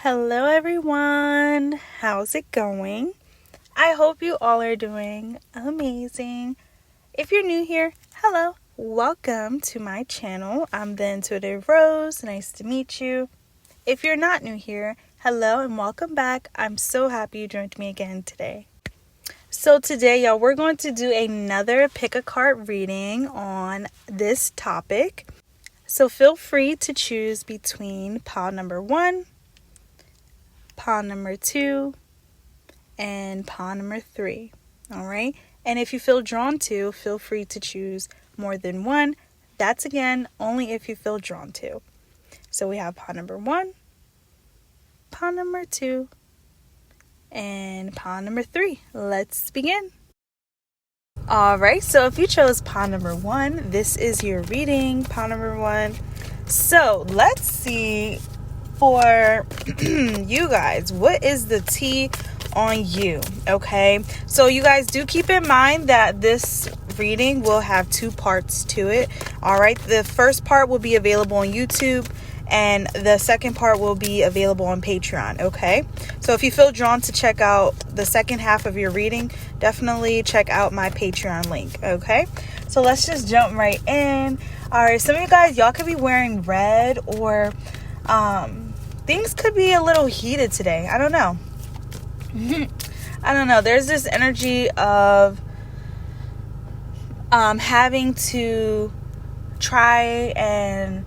Hello everyone, how's it going? I hope you all are doing amazing. If you're new here, hello, welcome to my channel. I'm the Intuitive Rose, nice to meet you. If you're not new here, hello and welcome back. I'm so happy you joined me again today. So today, y'all, we're going to do another pick a card reading on this topic. So feel free to choose between pile number 1, pile number 2, and pile number 3. All right. And if you feel drawn to, feel free to choose more than one. That's again only if you feel drawn to. So we have pile number 1, pile number 2, and pile number 3. Let's begin. All right. So if you chose pile number 1, this is your reading, pile number 1. So let's see for you guys, what is the tea on you? Okay, so you guys do keep in mind that this reading will have 2 parts to it. All right, the first part will be available on YouTube and the second part will be available on Patreon. Okay, so if you feel drawn to check out the second half of your reading, definitely check out my Patreon link. Okay, so let's just jump right in. All right, some of you guys, y'all could be wearing red, or things could be a little heated today. I don't know. I don't know. There's this energy of having to try and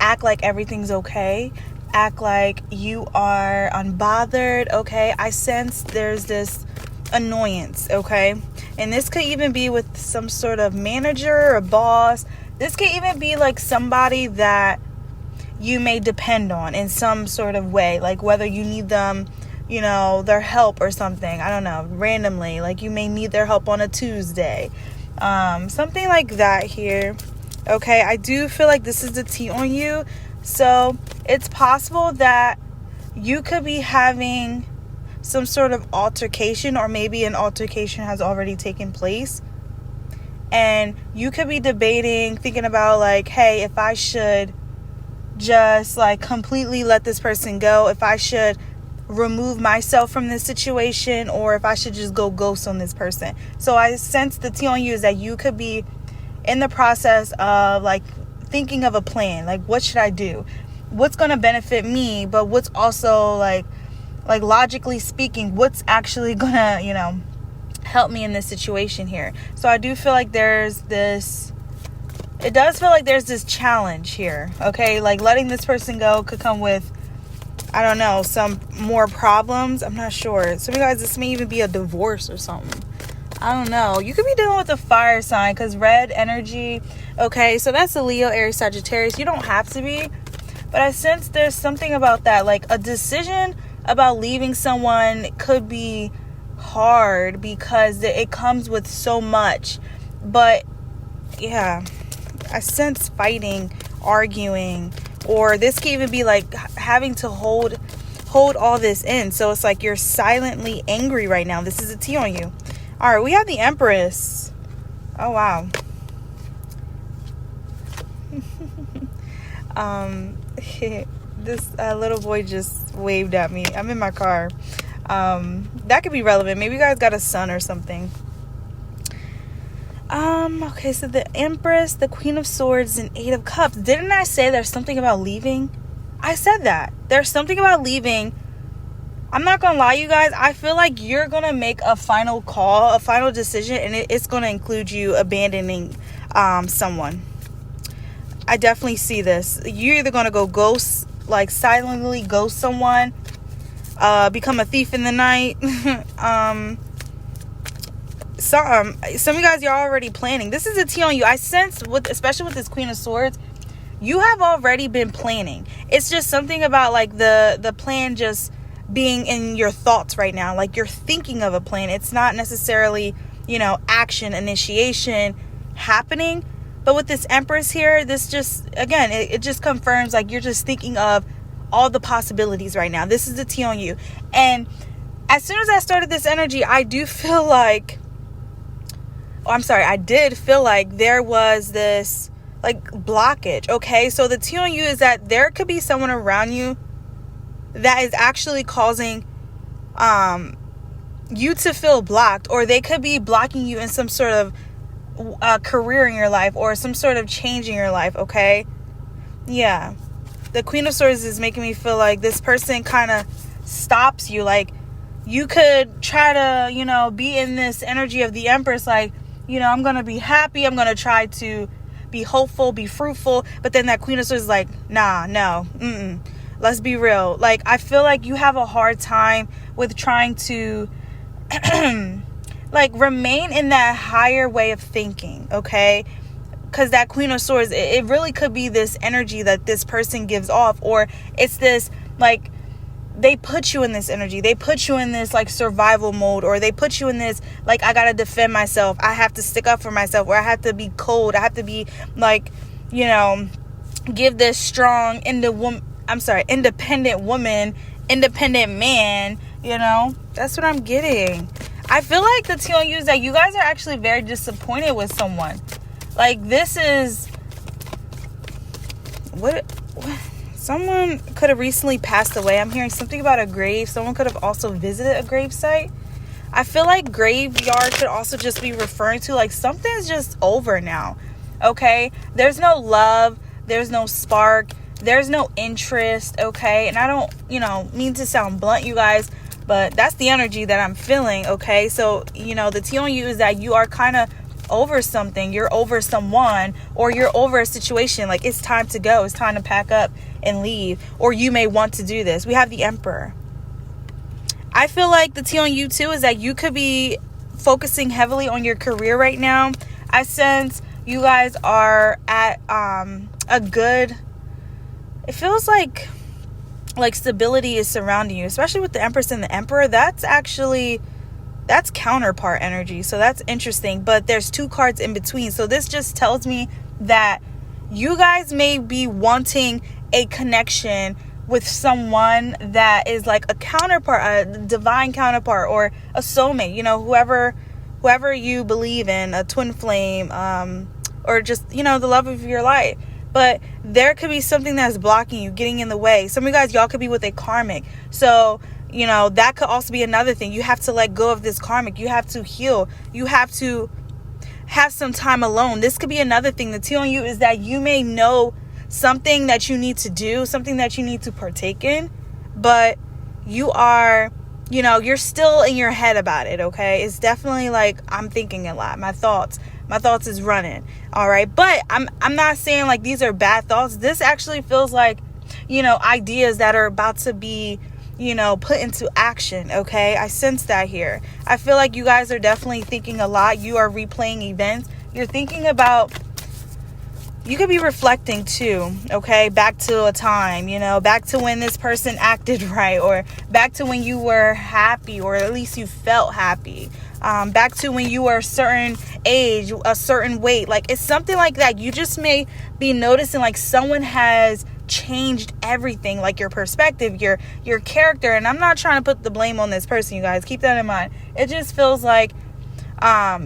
act like everything's okay. Act like you are unbothered. Okay. I sense there's this annoyance. Okay. And this could even be with some sort of manager or boss. This could even be like somebody that you may depend on in some sort of way, like whether you need them, you know, their help or something. I don't know, randomly, like you may need their help on a Tuesday, something like that here. Okay, I do feel like this is the tea on you. So it's possible that you could be having some sort of altercation, or maybe an altercation has already taken place, and you could be debating, thinking about like, hey, if I should just completely let this person go, if I should remove myself from this situation, or if I should just go ghost on this person. So I sense the tea on you is that you could be in the process of thinking of a plan, what should I do, what's going to benefit me, but what's also like logically speaking, what's actually gonna help me in this situation here. So I do feel like there's this challenge here. Okay, letting this person go could come with, I don't know, some more problems. I'm not sure. Some of you guys, this may even be a divorce or something. I don't know. You could be dealing with a fire sign, because red energy. Okay, so that's a Leo, Aries, Sagittarius. You don't have to be, but I sense there's something about that. A decision about leaving someone could be hard because it comes with so much. But yeah, I sense fighting, arguing, or this can even be having to hold all this in. So it's you're silently angry right now. This is a tea on you. All right, we have the Empress. Oh wow. This little boy just waved at me. I'm in my car. That could be relevant. Maybe you guys got a son or something. Okay, so the Empress, the Queen of Swords, and 8 of Cups. Didn't I say there's something about leaving? I said that. There's something about leaving. I'm not gonna lie, you guys. I feel like you're gonna make a final call, a final decision, and it's gonna include you abandoning someone. I definitely see this. You're either gonna go ghost, silently ghost someone, become a thief in the night. Some of you guys, you're already planning. This is a tea on you. I sense, especially with this Queen of Swords, you have already been planning. It's just something about the plan just being in your thoughts right now. You're thinking of a plan. It's not necessarily, action, initiation happening. But with this Empress here, this just, again, it just confirms you're just thinking of all the possibilities right now. This is the tea on you. And as soon as I started this energy, I do feel I did feel like there was this blockage. Okay, so the tea on you is that there could be someone around you that is actually causing you to feel blocked, or they could be blocking you in some sort of career in your life or some sort of change in your life, okay? Yeah. The Queen of Swords is making me feel like this person kind of stops you. Like, you could try to, be in this energy of the Empress, like, I'm going to be happy. I'm going to try to be hopeful, be fruitful. But then that Queen of Swords is like, nah, no, let's be real. Like, I feel like you have a hard time with trying to like remain in that higher way of thinking, okay? Because that Queen of Swords, it really could be this energy that this person gives off, or it's this, like, they put you in this energy. They put you in this, like, survival mode, or they put you in this, like, I gotta defend myself. I have to stick up for myself, or I have to be cold. I have to be, like, give this strong, independent woman, independent man, That's what I'm getting. I feel like the tea on you is that you guys are actually very disappointed with someone. Like, this is what someone could have recently passed away. I'm hearing something about a grave. Someone could have also visited a grave site. I feel like graveyard could also just be referring to, like, something's just over now, okay? There's no love, there's no spark, there's no interest, okay? And I don't mean to sound blunt, you guys, but that's the energy that I'm feeling, okay? So, the tea on you is that you are kind of over something. You're over someone, or you're over a situation. Like, it's time to go. It's time to pack up and leave. Or you may want to do this. We have the Emperor. I feel like the tea on you, too, is that you could be focusing heavily on your career right now. I sense you guys are at a good... It feels like stability is surrounding you, especially with the Empress and the Emperor. That's counterpart energy, so that's interesting. But there's two cards in between, so this just tells me that you guys may be wanting a connection with someone that is like a counterpart, a divine counterpart, or a soulmate, whoever you believe in, a twin flame, or just the love of your life. But there could be something that's blocking you, getting in the way. Some of you guys, y'all could be with a karmic. So, that could also be another thing. You have to let go of this karmic. You have to heal. You have to have some time alone. This could be another thing. The tea on you is that you may know something that you need to do, something that you need to partake in, but you are, you're still in your head about it, okay? It's definitely like, I'm thinking a lot. My thoughts is running. All right. But I'm not saying like these are bad thoughts. This actually feels like, ideas that are about to be, put into action. Okay. I sense that here. I feel like you guys are definitely thinking a lot. You are replaying events. You're thinking about, you could be reflecting too. Okay. Back to a time, back to when this person acted right, or back to when you were happy, or at least you felt happy. Back to when you were a certain age, a certain weight. Like, it's something like that. You just may be noticing like someone has changed everything, like your perspective, your character. And I'm not trying to put the blame on this person, you guys. Keep that in mind. It just feels like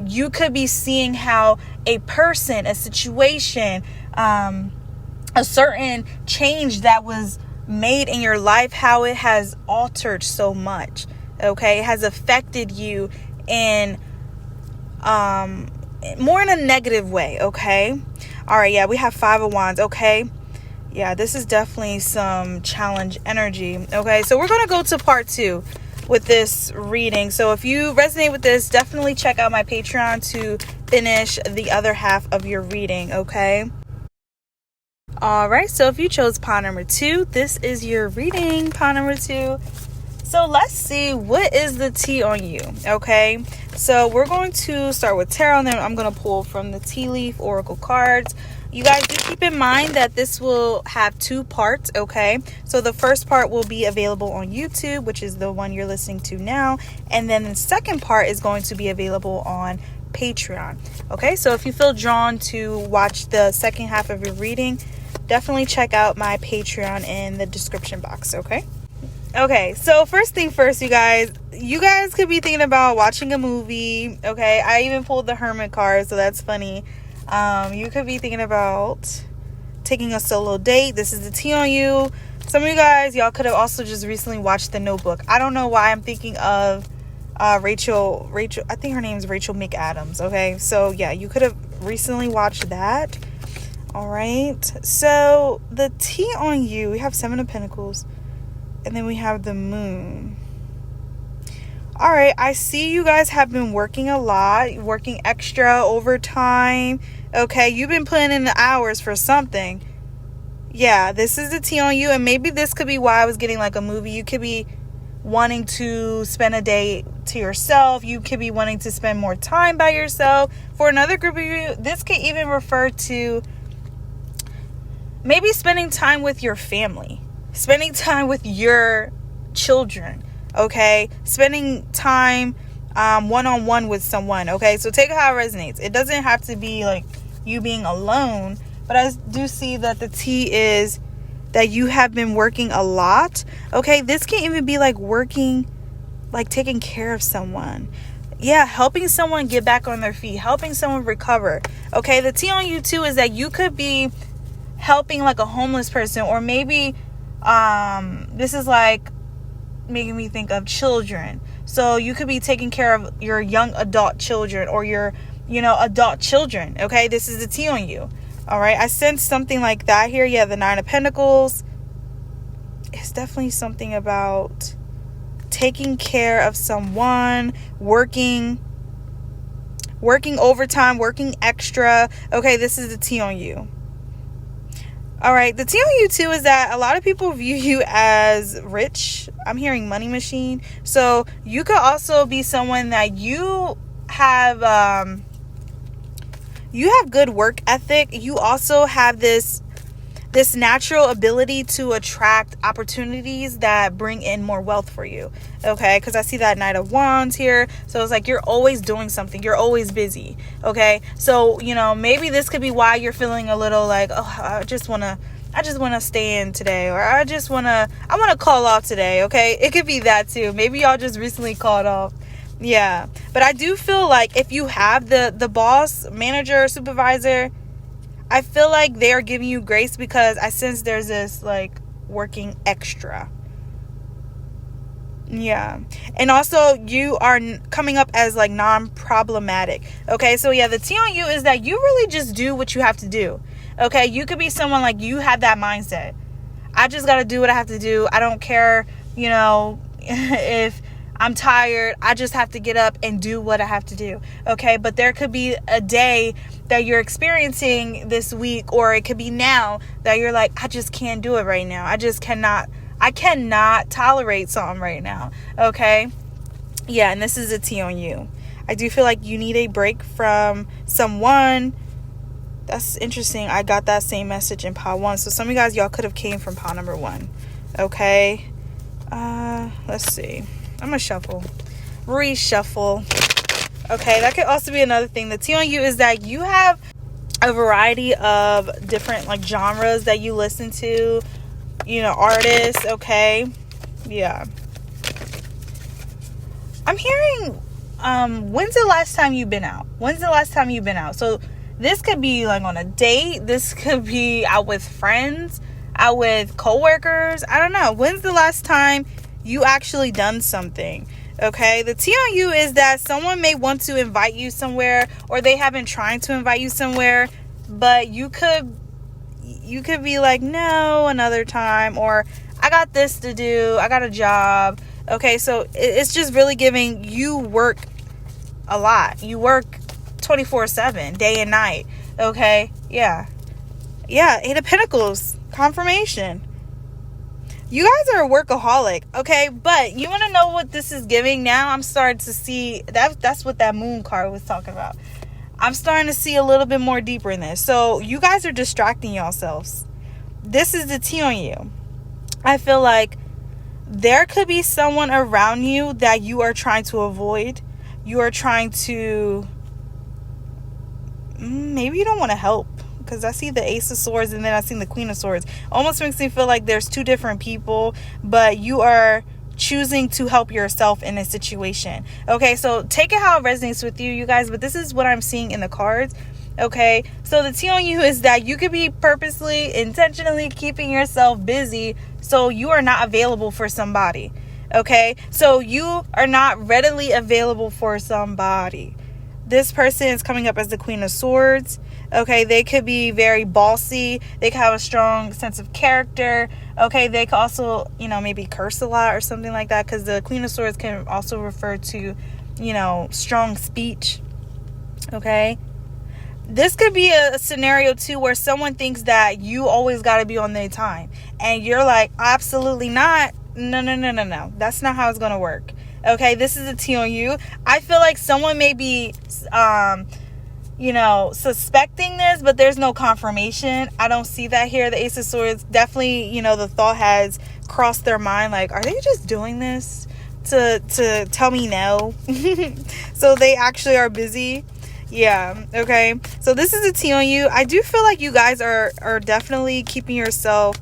you could be seeing how a person, a situation, a certain change that was made in your life, how it has altered so much. Okay, it has affected you in more in a negative way. Okay, all right, yeah, we have 5 of Wands. Okay, yeah, this is definitely some challenge energy. Okay, so we're gonna go to part 2 with this reading. So if you resonate with this, definitely check out my Patreon to finish the other half of your reading. Okay, all right, so if you chose pile number 2, this is your reading, pile number 2. So let's see, what is the tea on you? Okay, so we're going to start with tarot, and then I'm going to pull from the tea leaf oracle cards. You guys do keep in mind that this will have 2 parts, okay? So the first part will be available on YouTube, which is the one you're listening to now. And then the second part is going to be available on Patreon. Okay, so if you feel drawn to watch the second half of your reading, definitely check out my Patreon in the description box, okay? Okay, so first thing first, you guys could be thinking about watching a movie, okay? I even pulled the Hermit card, so that's funny. You could be thinking about taking a solo date. This is the tea on you. Some of you guys, y'all could have also just recently watched The Notebook. I don't know why I'm thinking of Rachel, I think her name is Rachel McAdams. Okay, so yeah, you could have recently watched that. All right, so the tea on you, we have Seven of Pentacles, and then we have the Moon. All right, I see you guys have been working a lot, working extra overtime. Okay, you've been putting in the hours for something. Yeah, this is the tea on you, and maybe this could be why I was getting like a movie. You could be wanting to spend a day to yourself. You could be wanting to spend more time by yourself. For another group of you, this could even refer to maybe spending time with your family, spending time with your children, okay? Spending time one-on-one with someone, okay? So take it how it resonates. It doesn't have to be like you being alone, but I do see that the tea is that you have been working a lot, okay? This can even be like working, like taking care of someone. Yeah, helping someone get back on their feet, helping someone recover, okay? The tea on you too is that you could be helping like a homeless person, or maybe this is like making me think of children. So you could be taking care of your young adult children, or your adult children, okay? This is the tea on you. All right, I sense something like that here. Yeah, the Nine of Pentacles. It's definitely something about taking care of someone, working overtime, working extra. Okay, this is the tea on you. All right, the tea on you too is that a lot of people view you as rich. I'm hearing money machine. So you could also be someone that you have good work ethic. You also have this natural ability to attract opportunities that bring in more wealth for you, okay? Because I see that Knight of Wands here. So it's like you're always doing something. You're always busy, okay? So, maybe this could be why you're feeling a little like, oh, I just want to stay in today, or I want to call off today, okay? It could be that too. Maybe y'all just recently called off. Yeah, but I do feel like if you have the boss, manager, supervisor, I feel like they are giving you grace, because I sense there's this like working extra. Yeah, and also you are coming up as like non-problematic. Okay, so yeah, the tea on you is that you really just do what you have to do. Okay, you could be someone like you have that mindset. I just got to do what I have to do. I don't care, if I'm tired, I just have to get up and do what I have to do. Okay, but there could be a day that you're experiencing this week, or it could be now, that you're like, I just can't do it right now. I cannot tolerate something right now. Okay, yeah, and this is a tea on you. I do feel like you need a break from someone. That's interesting. I got that same message in pile 1. So some of you guys, y'all could have came from pile number 1. Okay, let's see. I'm gonna reshuffle. Okay, that could also be another thing. The tea on you is that you have a variety of different like genres that you listen to, artists. Okay, yeah. I'm hearing, when's the last time you've been out? So this could be like on a date. This could be out with friends, out with coworkers. I don't know. When's the last time you actually done something? Okay, the tea on you is that someone may want to invite you somewhere, or they have been trying to invite you somewhere, but you could be like, no, another time, or I got this to do, I got a job. Okay, so it's just really giving you work a lot. You work 24/7, day and night. Okay, yeah, Eight of Pentacles, confirmation. You guys are a workaholic, okay? But you want to know what this is giving now? I'm starting to see that's what that Moon card was talking about. I'm starting to see a little bit more deeper in this. So you guys are distracting yourselves. This is the tea on you. I feel like there could be someone around you that you are trying to avoid. You are trying to, maybe you don't want to help, because I see the Ace of Swords and then I see the Queen of Swords. Almost makes me feel like there's two different people, but you are choosing to help yourself in a situation. Okay, so take it how it resonates with you, you guys, but this is what I'm seeing in the cards. Okay, so the tea on you is that you could be purposely, intentionally keeping yourself busy so you are not available for somebody. Okay, so you are not readily available for somebody. This person is coming up as the Queen of Swords. Okay, they could be very bossy. They could have a strong sense of character. Okay, they could also, maybe curse a lot or something like that, because the Queen of Swords can also refer to, strong speech. Okay, this could be a scenario too where someone thinks that you always got to be on their time, and you're like, absolutely not. No. That's not how it's going to work. Okay, this is a tea on you. I feel like someone may be, suspecting this, but there's no confirmation. I don't see that here. The Ace of Swords, definitely, the thought has crossed their mind, like, are they just doing this to tell me no? So they actually are busy. Yeah, okay. So this is a tea on you. I do feel like you guys are definitely keeping yourself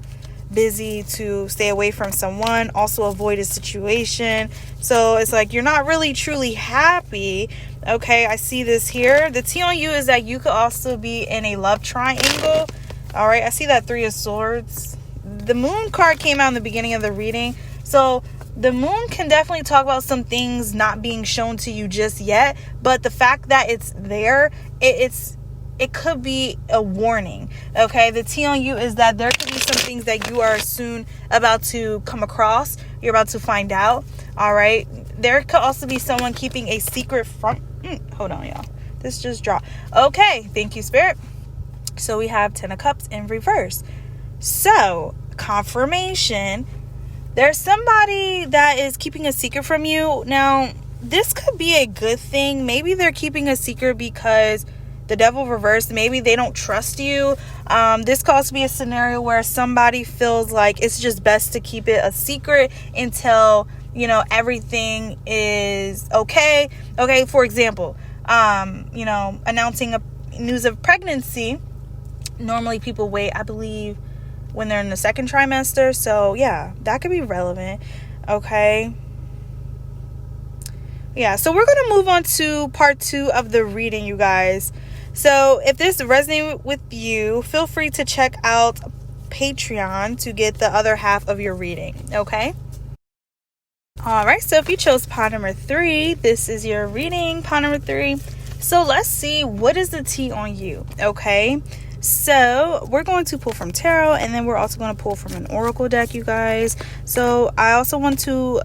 busy to stay away from someone, also avoid a situation. So it's like you're not really truly happy. Okay, I see this here. The tea on you is that you could also be in a love triangle. All right, I see that Three of Swords. The Moon card came out in the beginning of the reading. So the Moon can definitely talk about some things not being shown to you just yet, but the fact that it's there, it could be a warning. Okay, the tea on you is that there could be some things that you are soon about to come across. You're about to find out. All right, there could also be someone keeping a secret from hold on, y'all, this just dropped. Okay, thank you, Spirit. So we have 10 of Cups in reverse. So confirmation, there's somebody that is keeping a secret from you. Now this could be a good thing. Maybe they're keeping a secret because the Devil reversed, maybe they don't trust you. This could also be a scenario where somebody feels like it's just best to keep it a secret until everything is okay. Okay, for example, announcing a news of pregnancy. Normally people wait, I believe, when they're in the second trimester. So yeah, that could be relevant. Okay, yeah, so we're going to move on to part 2 of the reading, you guys. So if this resonated with you, feel free to check out Patreon to get the other half of your reading. Okay, all right, so if you chose pile number 3, this is your reading, pile number 3. So let's see, what is the tea on you? Okay, so we're going to pull from tarot, and then we're also going to pull from an oracle deck, you guys. So I also want to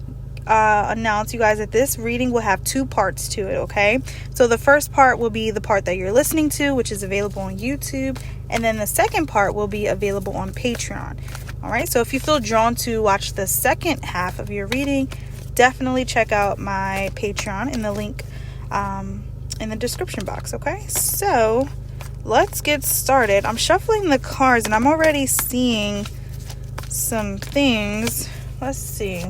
announce, you guys, that this reading will have 2 parts to it. Okay, so the first part will be the part that you're listening to, which is available on YouTube, and then the second part will be available on Patreon. All right, so if you feel drawn to watch the second half of your reading, definitely check out my Patreon in the link in the description box. Okay, so let's get started. I'm shuffling the cards and I'm already seeing some things. Let's see.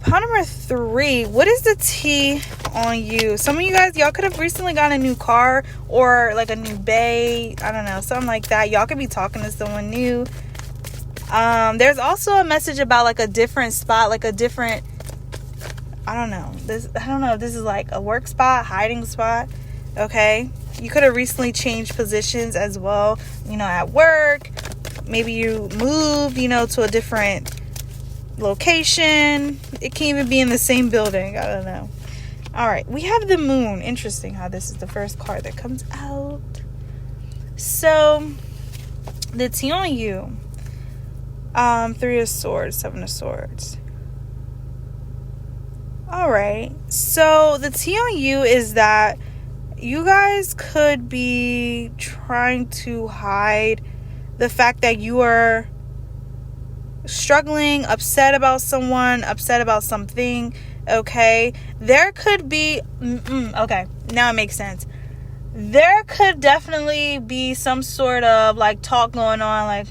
Pile number 3, what is the tea on you? Some of you guys, y'all could have recently got a new car or like a new bae. I don't know, something like that. Y'all could be talking to someone new. There's also a message about like a different spot, like a different, I don't know if this is like a work spot, hiding spot. Okay, you could have recently changed positions as well, at work. Maybe you moved, to a different location. It can even be in the same building. I don't know. All right, we have the Moon. Interesting how this is the first card that comes out. So the tea on you, 3 of Swords, 7 of Swords. All right, so the tea on you is that you guys could be trying to hide the fact that you are struggling, upset about someone, upset about something. Okay, there could be okay, now it makes sense. There could definitely be some sort of like talk going on, like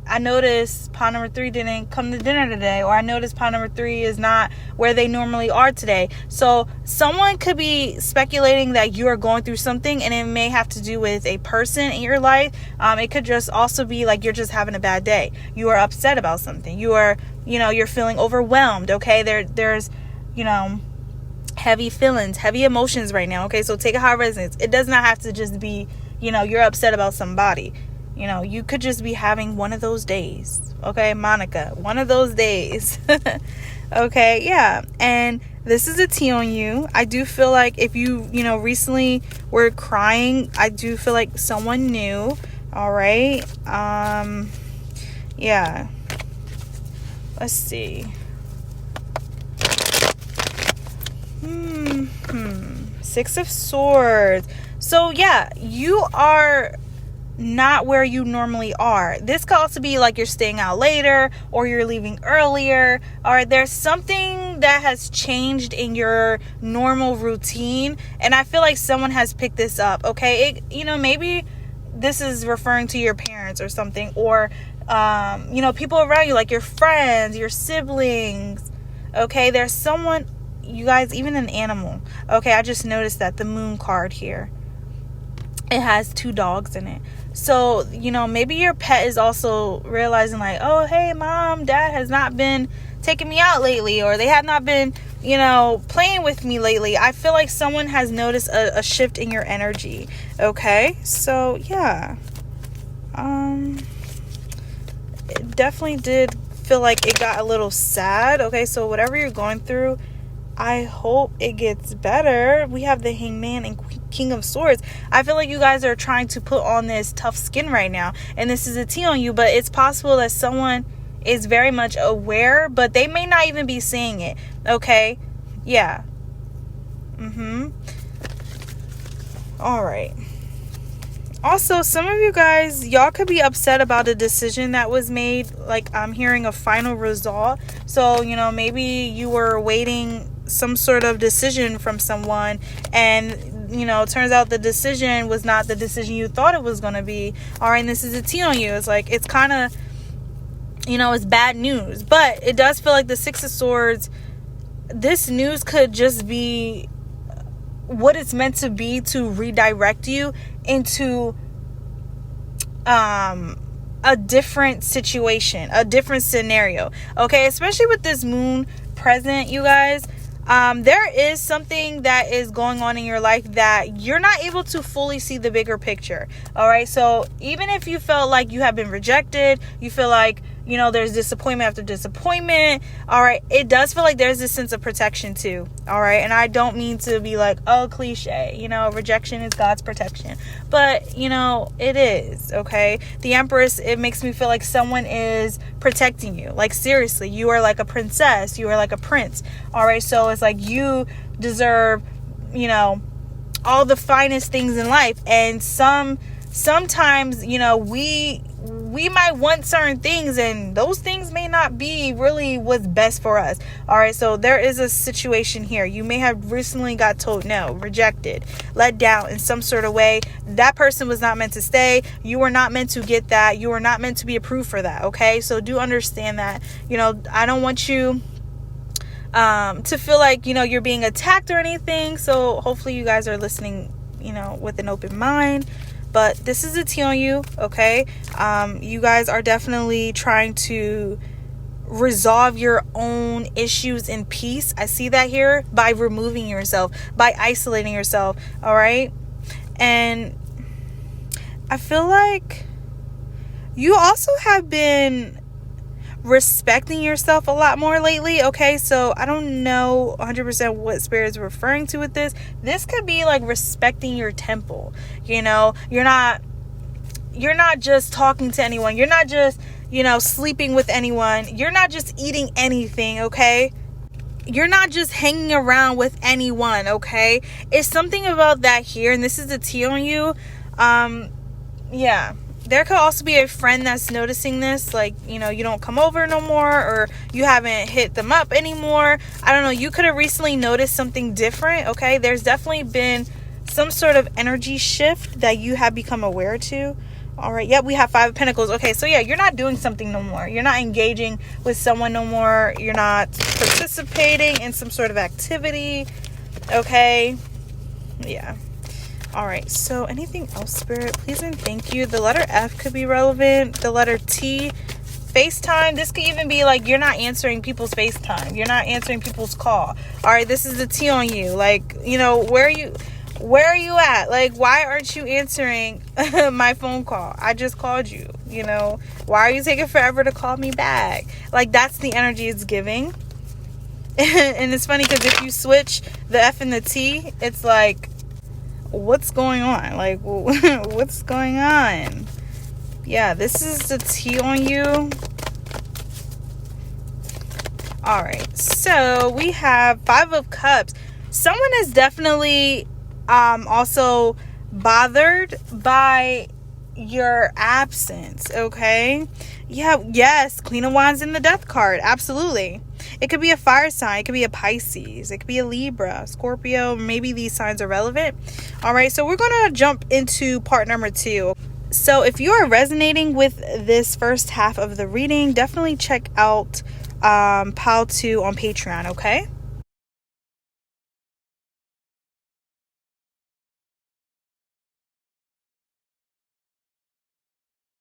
I noticed pile number 3 didn't come to dinner today, or I noticed pile number 3 is not where they normally are today. So someone could be speculating that you are going through something, and it may have to do with a person in your life. It could just also be like you're just having a bad day. You are upset about something. You are, you're feeling overwhelmed. Okay, there's, heavy feelings, heavy emotions right now. Okay, so take it how it resonates. It does not have to just be, you're upset about somebody. You could just be having one of those days. Okay, Monica, one of those days. Okay, yeah. And this is a T on you. I do feel like if you, recently were crying, I do feel like someone knew. All right. Yeah. Let's see. 6 of Swords. So yeah, you are not where you normally are. This could also be like you're staying out later, or you're leaving earlier, or there's something that has changed in your normal routine, and I feel like someone has picked this up. Okay, maybe this is referring to your parents or something, or people around you, like your friends, your siblings. Okay, there's someone, you guys, even an animal. Okay, I just noticed that the moon card here, it has 2 dogs in it. So, maybe your pet is also realizing like, oh, hey, mom, dad has not been taking me out lately, or they have not been, playing with me lately. I feel like someone has noticed a shift in your energy. Okay, so yeah. It definitely did feel like it got a little sad. Okay, so whatever you're going through, I hope it gets better. We have the Hangman and King of Swords. I feel like you guys are trying to put on this tough skin right now, and this is a T on you, but it's possible that someone is very much aware, but they may not even be seeing it. Okay, yeah. All right. Also, some of you guys, y'all could be upset about a decision that was made. Like, I'm hearing a final result. So, maybe you were waiting some sort of decision from someone, and turns out the decision was not the decision you thought it was going to be. All right, and this is a T on you. It's like, it's kind of, it's bad news, but it does feel like the 6 of Swords, this news could just be what it's meant to be, to redirect you into a different situation, a different scenario. Okay, especially with this moon present, you guys. There is something that is going on in your life that you're not able to fully see the bigger picture. All right. So even if you felt like you have been rejected, you feel like, there's disappointment after disappointment. All right. It does feel like there's this sense of protection too. All right. And I don't mean to be like, oh, cliche, rejection is God's protection, but it is. Okay. The Empress, it makes me feel like someone is protecting you. Like, seriously, you are like a princess. You are like a prince. All right. So it's like you deserve, all the finest things in life. And sometimes, we might want certain things, and those things may not be really what's best for us. All right. So there is a situation here. You may have recently got told no, rejected, let down in some sort of way. That person was not meant to stay. You were not meant to get that. You were not meant to be approved for that. Okay. So do understand that, I don't want you to feel like, you're being attacked or anything. So hopefully you guys are listening, with an open mind. But this is a T on you, okay? You guys are definitely trying to resolve your own issues in peace. I see that here, by removing yourself, by isolating yourself, all right? And I feel like you also have been respecting yourself a lot more lately. Okay, so I don't know 100% what Spirit is referring to with this. This could be like respecting your temple. You're not just talking to anyone. You're not just sleeping with anyone. You're not just eating anything. Okay, you're not just hanging around with anyone. Okay, it's something about that here, and this is the T on you. Yeah. There could also be a friend that's noticing this, like, you don't come over no more, or you haven't hit them up anymore. I don't know. You could have recently noticed something different. Okay. There's definitely been some sort of energy shift that you have become aware to. All right. Yep, we have Five of Pentacles. Okay, so yeah, you're not doing something no more. You're not engaging with someone no more. You're not participating in some sort of activity. Okay. Yeah. All right. So anything else, Spirit? Please and thank you. The letter F could be relevant. The letter T, FaceTime. This could even be like you're not answering people's FaceTime. You're not answering people's call. All right. This is the T on you. Like, you know, where are you at? Like, why aren't you answering my phone call? I just called you, you know. Why are you taking forever to call me back? Like, that's the energy it's giving. And it's funny because if you switch the F and the T, it's like, what's going on? Like, what's going on? Yeah, this is the T on you. All right, so we have Five of Cups. Someone is definitely also bothered by your absence. Okay. Yeah. Yes. Queen of Wands in the Death card. Absolutely. It could be a fire sign. It could be a Pisces. It could be a Libra, Scorpio. Maybe these signs are relevant. All right. So we're going to jump into part number 2. So if you are resonating with this first half of the reading, definitely check out Pile 2 on Patreon. Okay.